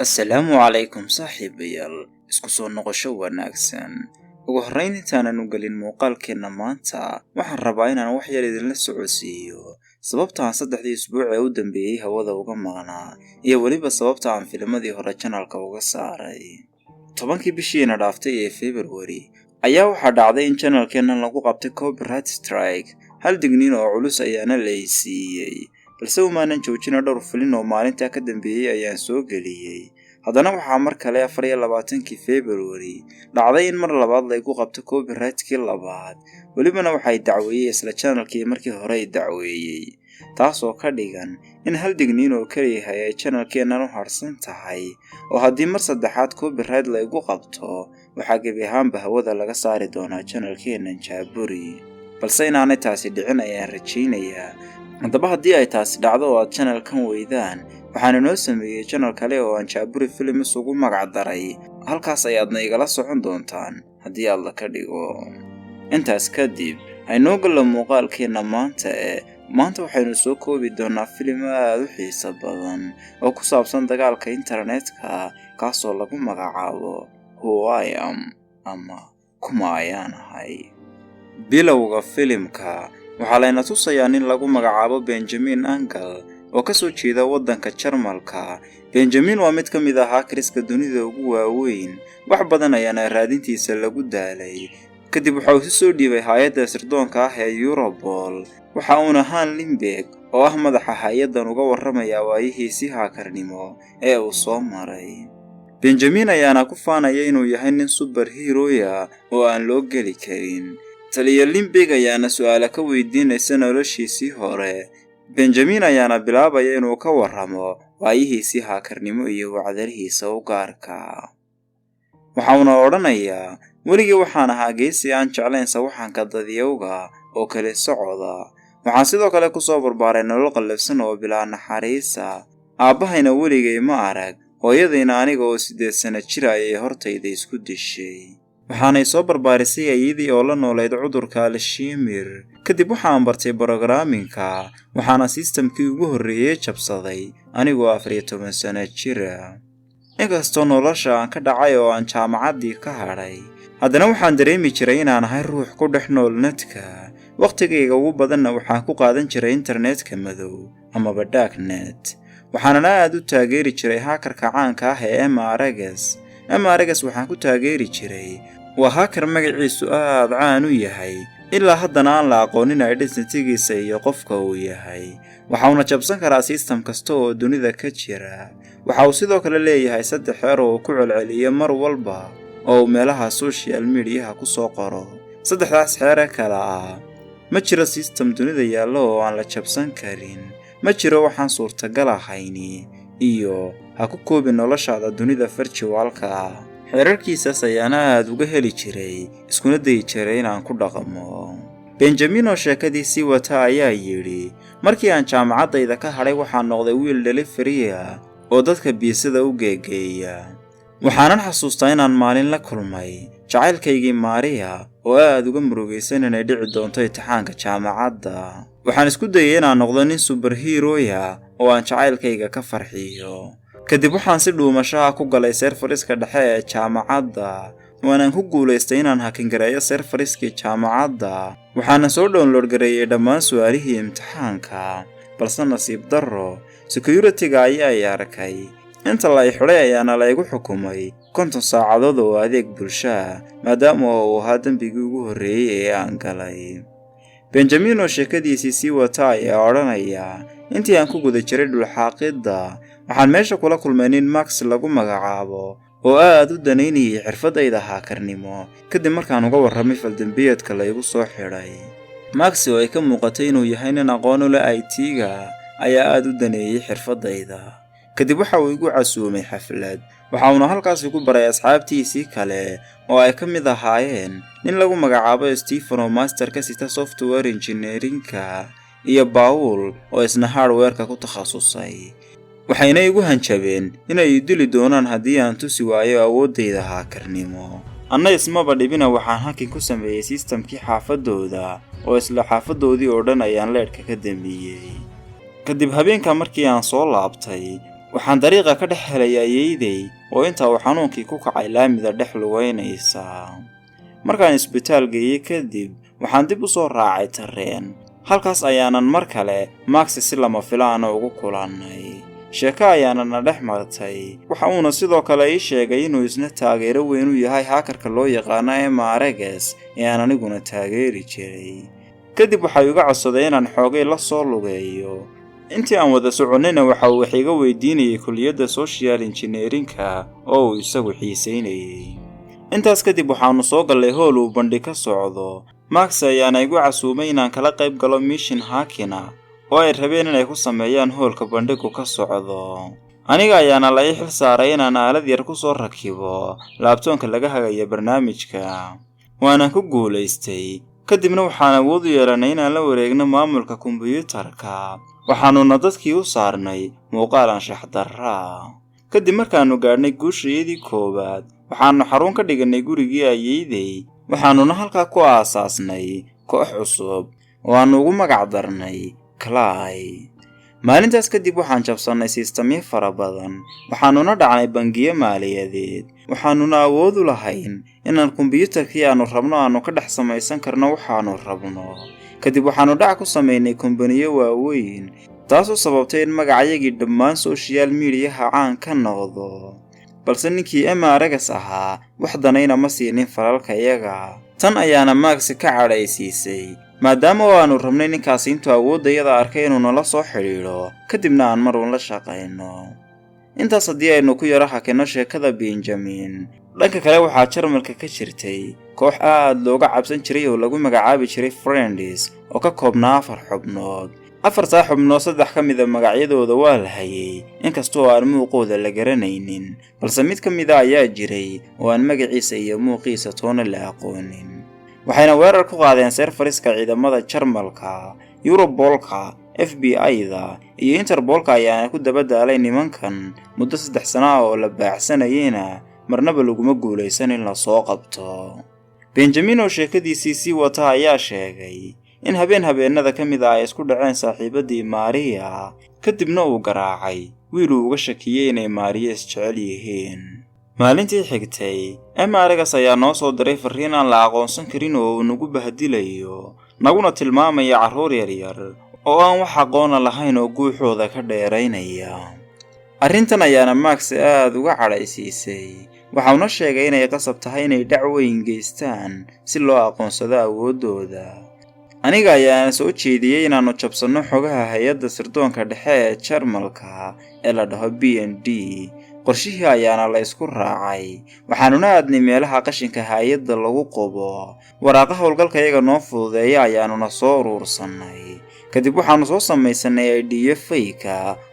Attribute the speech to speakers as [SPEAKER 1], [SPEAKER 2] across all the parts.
[SPEAKER 1] Assalaamu calaykum saaxiibayaal, isku soo noqosho wanaagsan. Ugu horrayn intaanan u gelin muuqaalkeenna maanta, waxaan rabaa inaan wax yar idinla socodsiiyo sababta aan 3 isbuuc ee u dambeeyay hawada uga maqnaa iyo weliba sababta aan filmadii hore channelka uga saaray. 10kii bishiina dhaaftay ee February ayaa waxaa dhacday in channelkeenna lagu qabtay copyright strike. Hal digniin oo culus ayaana la siiyay, balse umaanan joojina dhowr filin oo maalinta ka dambeeyay ayaan soo geliyay. Haddana waxaa mar kale 24kii February dhacday in mar labaad lagu qabto copyright-kii labaad, welibana waxay dacweeyay isla channelkii markii hore ay dacweeyay, taasoo ka dhigan in hal digniin oo kaliya ay channelkeennan u harsan tahay, oo haddii mar saddexaad copyright lagu qabto waxaa gebi ahaanba hawada laga saari doonaa channelkeennan Jaaburi. balse inaanay taasi dhicin ayaan rajaynayaa. Haddaba haddii ay taasi dhacdo oo aad channelkan weydaan, waxaan inoo sameeyay channel kale oo aan Jaaburi Films ugu magac daray, halkaas ayaadna igala socon doontaan haddii aad la ka dhigo. Intaas kadib aynoo galo muuqaalkeenna maanta waxaynu soo koobi doonaa filim aad u xiiso badan oo ku saabsan dagaalka internetka, kaasoo lagu magacaabo Who I Am ama Kuma Ayaan Ahay. Bilowga filimka waxaa layna tusayaa nin lagu magacaabo Benjamin Angle oo ka soo jeeda waddanka Jarmalka. Benjamin waa mid ka mid ah hackers-ka dunida ugu waaweyn, wax badan ayaana raadintiisa lagu daalay. Kadib waxa uu soo dhiibay hay'adda sirdoonka ah ee Europol, waxa uuna Hans Lindberg oo ah madaxa hay'addan uga warramaya waayihiisii hackarnimo ee uu soo maray. Benjamin ayaana ku faanaya inuu yahay nin superhero oo aan loo geli karin. Taliya Lindberg ayaana su'aalo ka weydiinaysa noloshiisii hore. Benjamin ayaana bilaabaya inuu ka warramo waayihiisii hackarnimo iyo wacdarihiisa u gaarka. Waxauna odhanayaa, weligii waxaan ahaa geesi aan jeclayn sawaxanka dadyowga oo kale socda. Waxaan sidoo kale ku soo barbaaray nolol qallafsan oo bilaa naxariisa. Aabbahayna weligay ma arag, hooyadayna aniga oo 8 sano jir ayay hortayda isku dishay. waxaanay soo barbaarisay ayadii oo la noolayd cudurka Alzheimer. Kadib waxaan bartay programming-ka, waxaana systemkii ugu horreeyay jabsaday anigoo 14 sano jir. Inkastoo nolosha aan ka dhacay oo aan jaamacaddii ka hadhay, haddana waxaan dareemi jiray inaan ahay ruux ku dhex nool netka. Waqtigayga ugu badanna waxaan ku qaadan jiray internetka madow amaba darknet. waxaanan aad u taageeri jiray hackerka caanka ah ee MRX. MRX waxaan ku taageeri jiray waa hacker magaciisu aad caan u yahay, ilaa haddana aan la aqoonin identity-giisa iyo qofka uu yahay. waxauna jabsan karaa system kasta oo dunida ka jira. waxa uu sidoo kale leeyahay 3 xeer oo ku celceliyo mar walba oo meelaha social media ku soo qoro. 3daas xeer kala ah: ma jiro system dunida yaalo oo aan la jabsan karin, ma jiro waxaan suurtagal ahayn, iyo ha ku koobin noloshaada dunida virtual-ka ah. xeerarkiisaas ayaana aad uga heli jiray, iskuna dayi jiray inaan ku dhaqmo. Benjamin oo sheekadiisii wata ayaa yidhi, markii aan jaamacaddayda ka hadhay waxaan noqday wiil delivery oo dadka biisada u geegeeya. waxaanan xasuustaa inaan maalin la kulmay jacaylkaygii Maria oo aad uga murugaysan inay dhici doonto imtixaanka jaamacadda. waxaan isku dayay inaan noqdo nin superhero oo aan jacaylkayga ka farxiyo. kadib waxaan si dhuumashaha ku galay serveriska dhexe ee jaamacadda, waanaan ku guulaystay inaan hakingareeyo serveriskii jaamacadda. waxaana soo download gareeyay dhammaan su'aalihii imtixaanka, balse nasiib darro security-ga ayaa arkay. inta la xidhay ayaana la igu xukumay 50 saacadood oo adeeg bulsho, maadaama uu ahaa dambigii ugu horreeyay ee aan galay. Benjamin oo sheekadiisii sii wata ayaa odhanaya, intii aan ku guda jiray dhulxaaqidda, waxaan meesha kula kulmay nin Max lagu magacaabo oo aad u danaynayay xirfadayda hackarnimo. kadib markaan uga warramay faldambiyeedka la igu soo xidhay, Max oo ay ka muuqatay inuu yahay nin aqoon u leh IT-ga ayaa aad u daneeyay xirfadayda. kadib waxa uu igu casuumay xaflad, waxauna halkaas ku baray asxaabtiisii kale oo ay ka mid ahaayeen nin lagu magacaabo Stephen oo master ka sita software engineering-ka, iyo Paul oo isna hardware-ka ku takhasusay. waxayna igu hanjabeen inay dili doonaan haddii aan tusi waayo awoodayda hackarnimo. anna ismaba dhibina waxaan hacking ku sameeyay systemkii xaafadooda, oo isla xaafadoodii oo dhan ayaan leedhka ka dambeeyay. kadib habeenka markii aan soo laabtay, waxaan dariiqa ka dhex helay ayeeyday oo intaa uu xanuunkii ku kacay laamida dhex lugaynaysa. markaan isbitaal geeyey kadib waxaan dib u soo raacay tareen. halkaas ayaanan mar kale Max si lama filaan ugu kulannay. sheeko ayaanana dhex martay. waxa uuna sidoo kale ii sheegay inuu isna taageero weyn u yahay hackerka loo yaqaano Emareges ee aan aniguna taageeri jiray. kadib waxa uu iga codsaday inaan xoogay la soo lugeeyo. intii aan wada soconnayna waxa uu wax iga weydiinayay kulliyadda social engineering-ka oo uu isagu xiisaynayay. intaas kadib waxaanu soo galay hool uu bandhig ka socdo. Max ayaana igu casuumay inaan kala qayb galo mission hackina oo ay rabeen inay ku sameeyaan hoolka bandhigu ka socdo. aniga ayaana la ii xil saaray inaan aalad yar ku soo rakibo laabtoonka laga hagayo barnaamijka. waana ku guulaystay. kadibna waxaan awood u yeelanay inaan la wareegno maamulka kombiyuutarka. waxaanuna dadkii u saarnay muuqaal anshax darra. kadib markaanu gaadhnay guushayadii koowaad waxaanu xarun ka dhiganay gurigii ayeeyday. waxaanuna halkaa ku aasaasnay koox cusub oo aanu ugu magac darnay Clay. maalintaas kadib waxaan jabsannay sistamyo fara badan. waxaanuna dhacnay bangiyo maaliyadeed. waxaanuna awood u lahayn inaan kombiyuutarkii aanu rabno aanu ka dhex samaysan karno waxaanu rabno. kadib waxaanu dhac ku samaynay kumbaniyo waaweyn taasoo sababtay in magacayagii dhammaan social mediaha caan ka noqdo. balse ninkii Emareges ahaa wax danayna ma siinin falalkayaga. tan ayaana Max ka cadhaysiisay maadaama aanu rabnay ninkaasi intuu awooddayada arkay inuu nala soo xidhiidho kadibna aan mar uun la shaqayno. intaas haddii aynu ku yaro hakino sheekada Benjamin. dhanka kale waxaa Jarmalka ka jirtay koox aad looga cabsan jiray oo lagu magacaabi jiray Friends oo ka koobnaa 4 xubnood. 4taa xubnood 3 ka mid ah magacyadooda waa la hayay inkastoo aan muuqooda la garanaynin, balse mid ka mid ah ayaa jiray oo aan magaciisa iyo muuqiisa toona la aqoonin. waxayna weerar ku qaadeen serfariska ciidamada Jarmalka, Europolka, FBI-da iyo Interpolka ayaana ku daba daalay nimankan muddo 3 sano oo la baaxsanayayna marnaba laguma guulaysan in la soo qabto. Benjamin oo sheekadiisii sii wata ayaa sheegay in habeenada ka mid ah ay isku dhaceen saaxiibadii Maria kadibna uu garaacay wiil uu uga shakiyay inay Maria isjecel yihiin. maalintii xigtay Emareges ayaa noo soo diray fariin aan la aqoonsan karin oo uu nagu bahdilayo naguna tilmaamaya carruur yaryar oo aan wax aqoon lahayn oo guuxooda ka dheeraynaya. arrintan ayaana Max aad uga cadhaysiisay. waxauna sheegay inay qasab tahay inay dacweyn geystaan si loo aqoonsado awooddooda. aniga ayaana soo jeediyay inaanu jabsanno xogaha hay'adda sirdoonka dhexe ee Jarmalka ee la dhaho BND. qorshihii ayaana la isku raacay. waxaanuna aadnay meelaha qashinka hay'adda lagu qobo. waraaqa howlgalkayaga noo fududeeya ayaanuna soo uruursanay. kadib waxaanu soo samaysanay ID fake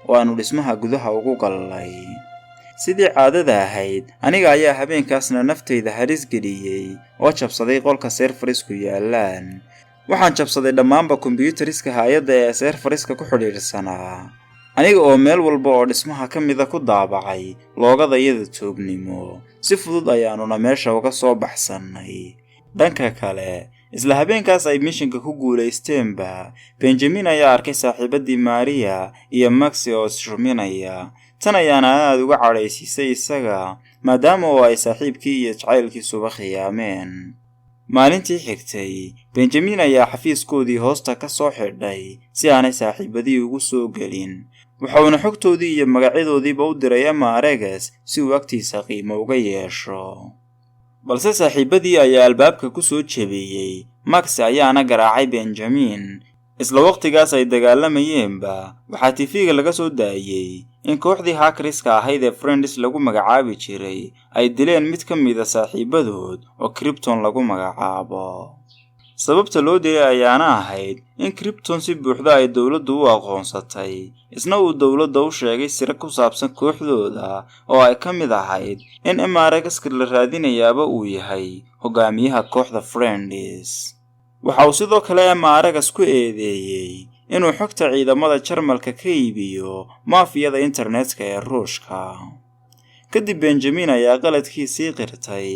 [SPEAKER 1] oo aanu dhismaha gudaha ugu galnay. sidii caadada ahayd aniga ayaa habeenkaasna naftayda halis geliyay oo jabsaday qolka serfarisku yaalaan. waxaan jabsaday dhammaanba kombiyuutariska hay'adda ee serfariska ku xidhiidhsanaa aniga oo meel walba oo dhismaha ka mida ku daabacay loogadayada toognimo. si fudud ayaanuna meesha uga soo baxsannay. dhanka kale isla habeenkaas ay mishinka ku guulaysteenba Benjamin ayaa arkay saaxiibadii Maria iyo Max oo isruminaya. tan ayaana aad uga cadhaysiisay isaga maadaama oo ay saaxiibkii iyo jacaylkiisuba khiyaameen. maalintii xigtay Benjamin ayaa xafiiskoodii hoosta ka soo xidhay si aanay saaxiibadii ugu soo gelin. waxauna xogtoodii iyo magacyadoodiiba u diray Emareges si uu agtiisa qiimo uga yeesho. balse saaxiibadii ayaa albaabka ku soo jebiyey. Max ayaana garaacay Benjamin. isla waqtigaas ay dagaalamayeenba waxaa TV-ga laga soo daayay in kooxdii hackerska ahayd ee Friends lagu magacaabi jiray ay dileen mid ka mid ah saaxiibadood oo Krypton lagu magacaabo. sababta loo dilay ayaana ahayd in Krypton si buuxda ay dawladdu u aqoonsatay. isna uu dawladda u sheegay sir ku saabsan kooxdooda oo ay ka mid ahayd in Emareges la raadinayaaba uu yahay hogaamiyaha kooxda Friends. waxa uu sidoo kale Emareges ku eedeeyay inuu xogta ciidamada Jarmalka ka iibiyo maafiyada internetka ee Ruushka. kadib Benjamin ayaa qaladkiisii qirtay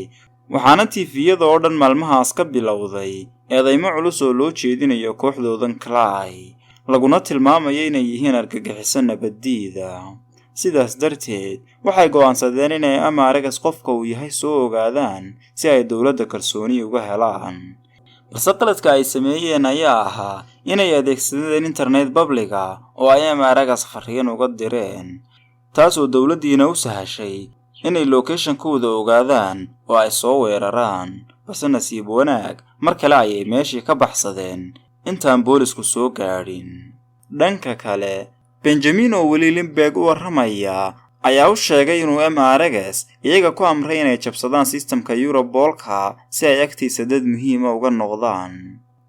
[SPEAKER 1] waxaana TV-yada oo dhan maalmahaas ka bilowday eedaymo culus oo loo jeedinayo kooxdoodan Clay laguna tilmaamayo inay yihiin argagixiso nabaddiida. sidaas darteed waxay go'aansadeen inay Amaaragas qofka uu yahay soo ogaadaan si ay dowladda kalsooni uga helaan. balse qaladka ay sameeyeen ayaa ahaa inay adeegsadeen internet publica oo ay Amaaragas fariin uga direen, taasoo dowladdiina u sahashay inay location-kooda ogaadaan oo ay soo weeraraan. balse nasiib wanaag mar kale ayay meeshii ka baxsadeen intaan boolisku soo gaadhin. dhanka kale, Benjamin oo weli Lindbergh u warramaya ayaa u sheegay inuu Amaaragas iyaga ku amray inay jabsadaan systemka Europolka si ay agtiisa dad muhiima uga noqdaan.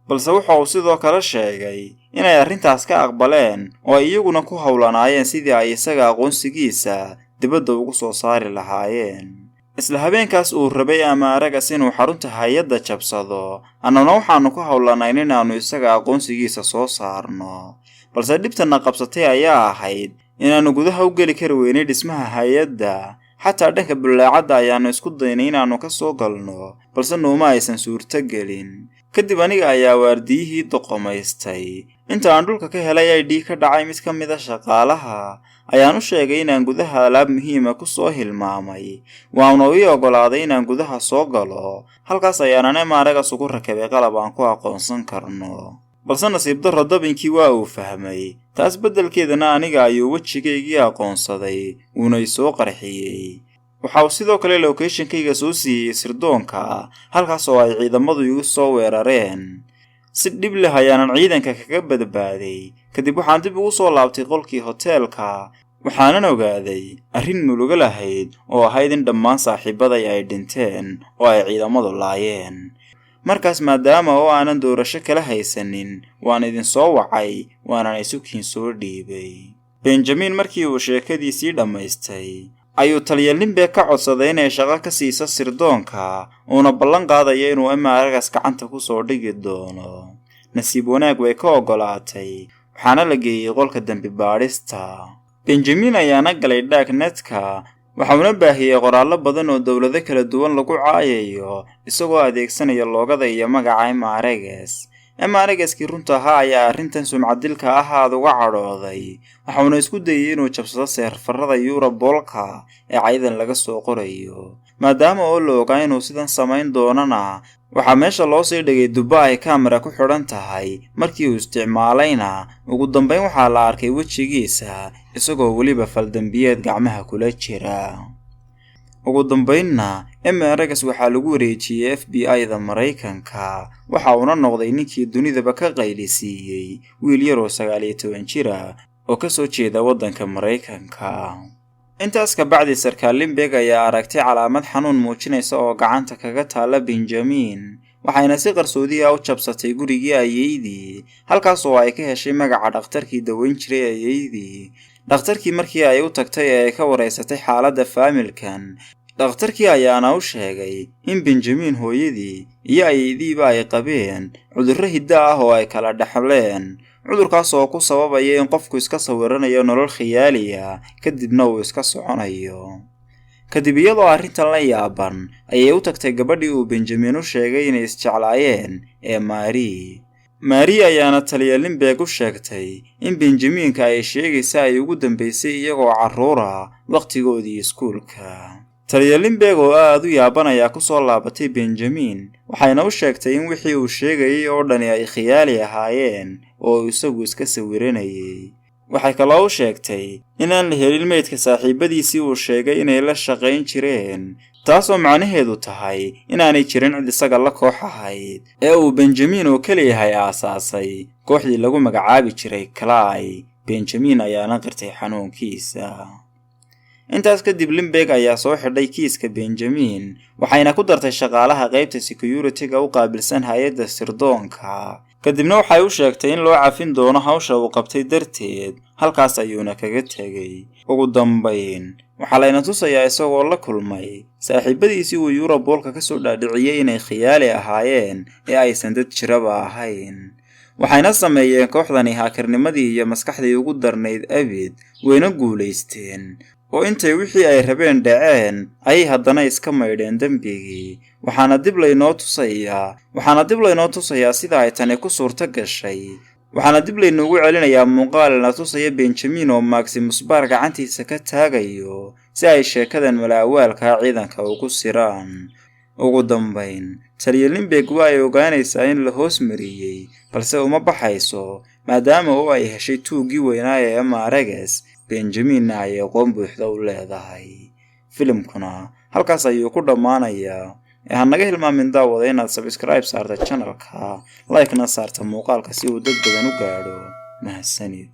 [SPEAKER 1] balse waxa uu sidoo kale sheegay inay arrintaas ka aqbaleen oo ay iyaguna ku hawlanaayeen sidii ay isaga aqoonsigiisa dibadda ugu soo saari lahaayeen. isla habeenkaas uu rabay Amaaragas inuu xarunta hay'adda jabsado, annana waxaanu ku hawlanayn inaannu isaga aqoonsigiisa soo saarno. balse dhibtana qabsatay ayaa ahayd inaannu gudaha u geli kari weynay dhismaha hay'adda. xataa dhanka bulaacadda ayaannu isku daynay inaannu ka soo galno, balse nooma aysan suurto gelin. kadib aniga ayaa waardiyihii doqomaystay. inta aan dhulka ka helay ID ka dhacay mid ka mid a shaqaalaha, ayaan u sheegay inaan gudaha alaab muhiima ku soo hilmaamay. waana ii oggolaaday inaan gudaha soo galo. halkaas ayaanan Amaaragas ugu rakabay qalab aan ku aqoonsan karno. balse nasiib darro dabinkii waa uu fahmay. taas beddelkeedana aniga ayuu wejigaygii aqoonsaday, uuna i soo qarxiyey. waxa uu sidoo kale location-kayga soo siiyey sirdoonka, halkaas oo ay ciidamadu igu soo weerareen. si dhib leh ayaanan ciidanka kaga badbaaday. kadib waxaan dib ugu soo laabtay qolkii hoteelka, waxaanan ogaaday arrin murugo lahayd oo ahayd in dhammaan saaxiibaday ay dhinteen oo ay ciidamadu laayeen. markaas maadaama oo aanan doorasho kala haysanin, waan idin soo wacay waanan isukiin soo dhiibay. Benjamin markii uu sheekadiisii dhammaystay ayuu taliya Lindbergh ka codsaday inay shaqo ka siiso sirdoonka, uuna ballan qaadaya inuu Amaaragas gacanta ku soo dhigi doono. nasiib wanaag way ka oggolaatay, waxaana la geeyey qolka dambi baadhista. Benjamin ayaana galay darknetka, waxauna baahiyey qoraallo badan oo dowlado kala duwan lagu caayayo isagoo adeegsanaya loogada iyo magaca Amaaragas. Amaaragaskii runta ahaa ayaa arrintan sumcadilka ah aad uga cadhooday, waxauna isku dayay inuu jabsado seerfarrada Europolka ee caydan laga soo qorayo. maadaama oo la ogaa inuu sidan samayn doonana, waxaa meesha loo sii dhigay dubba ay kamera ku xidhan tahay. markii uu isticmaalayna, ugu dambayn waxaa la arkay wejigiisa isagoo weliba faldambiyeed gacmaha kula jira. ugu dambaynna, Amaaragas waxaa lagu wareejiyey FBI-da Maraykanka, waxa uuna noqday ninkii dunidaba ka qaylisiiyey wiil yaroo 19 jir ah oo ka soo jeeda waddanka Maraykanka. intaas ka bacdi sarkaal Lindbergh ayaa aragtay calaamad xanuun muujinaysa oo gacanta kaga taala Benjamin, waxayna si qarsoodi ah u jabsatay gurigii ayeeydii, halkaas oo ay ka heshay magaca dhakhtarkii daweyn jiray ayeeydii. dhakhtarkii markii ay u tagtay ee ay ka wareysatay xaaladda faamilkan, dhakhtarkii ayaana u sheegay in Benjamin hooyadii iyo ayeeydiiba ay qabeen cudurro hidda ah oo ay kala dhaxleen, cudurkaas oo ku sababaya in qofku iska sawiranayo nolol khiyaaliya kadibna uu iska soconayo. kadib iyadoo arrintan la yaaban ayay u tagtay gabadhii uu Benjamin u sheegay inay isjeclaayeen ee Mary ayaana taliya Lindbergh u sheegtay in Benjaminka ay sheegaysa ay ugu dambaysay iyagoo carruura waqtigoodii iskuulka. taliya Lindbergh oo aad u yaaban ayaa ku soo laabatay Benjamin, waxayna u sheegtay in wixii uu sheegayay oo dhani ay khiyaali ahaayeen oo isagu iska sawiranayay. waxay kaloo u sheegtay inaan la helin meydka saaxiibadiisii uu sheegay inay la shaqayn jireen, taasoo macnaheedu tahay inaanay jirin cid isaga la koox ahayd, ee uu Benjamin oo keliyahay aasaasay kooxdii lagu magacaabi jiray Clay. Benjamin ayaana qirtay xanuunkiisa. intaas kadib Lindbergh ayaa soo xidhay kiiska Benjamin, waxayna ku dartay shaqaalaha qaybta security-ga u qaabilsan hay'adda sirdoonka. kadibna waxay u sheegtay in loo cafin doono hawsha uu qabtay darteed, halkaas ayuuna kaga tegay. ugu dambayn, waxaa layna tusayaa isagoo la kulmay saaxiibadiisii uu Europolka ka soo dhaadhiciyey inay khiyaali ahaayeen ee aysan dad jiraba ahayn. waxayna sameeyeen kooxdani haakarnimadii iyo maskaxdii ugu darnayd abid, wayna guulaysteen oo intay wixii ay rabeen dhaceen ayay haddana iska maydheen dembigii. waxaana dib laynoo tusayaa sida ay tani ku suurto gashay. waxaana dib laynuugu celinayaa muuqaal la tusaya Benjamin oo Maximus Bar gacantiisa ka taagayo si ay sheekadan malaawaalka ciidanka ugu siraan. ugu dambayn taliye Lindbergh waa ay ogaanaysaa in la hoos mariyay balse uma baxayso maadaama oo ay heshay tuugii weynaa ee Mareges. Benjamin ay aqoon buuxda u leedahay. filimkuna halkaas ayuu ku dhamaanayaa. naga hilmaamin daawada inaad subscribe saarto channelka, like na saarto muuqaalka si uu dad badan u gaadho. mahadsanid.